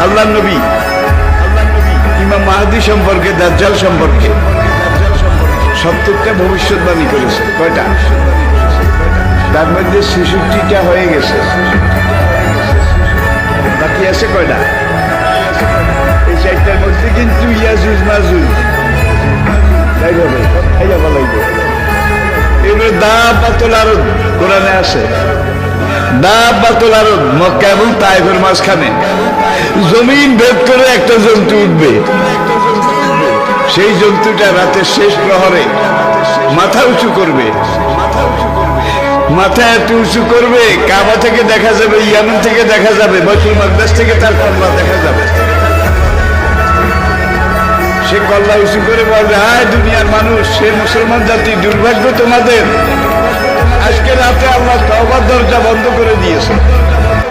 আল্লাহর নবী ইমাম মাহদী সম্পর্কে, দাজ্জাল সম্পর্কে 70টা ভবিষ্যৎবাণী করেছে। কয়টা? তার মধ্যে 66টা হয়ে গেছে, বাকি আছে কয়টা? এই 4টার মধ্যে কিন্তু ইয়াজুজ মাজুজ তাই হবে, এবার দাব্বাতুল আরদ কোরআনে আছে। দাব্বাতুল আরদ মক্কা এবং তায়েফের মাঝখানে জমিন ভেদ করে একটা জন্তু উঠবে। সেই জন্তুটা রাতের শেষ প্রহরে মাথা উঁচু করবে, মাথা এত উঁচু করবে কাবা থেকে দেখা যাবে, ইয়ামান থেকে দেখা যাবে, বাইতুল মাকদাস থেকে তার কল্লা দেখা যাবে। সে কল্লা উঁচু করে বলবে, হায় দুনিয়ার মানুষ, সে মুসলমান জাতি, দুর্ভাগ্য তোমাদের, আজকে রাতে আল্লাহ তওবার দরজা বন্ধ করে দিয়েছে।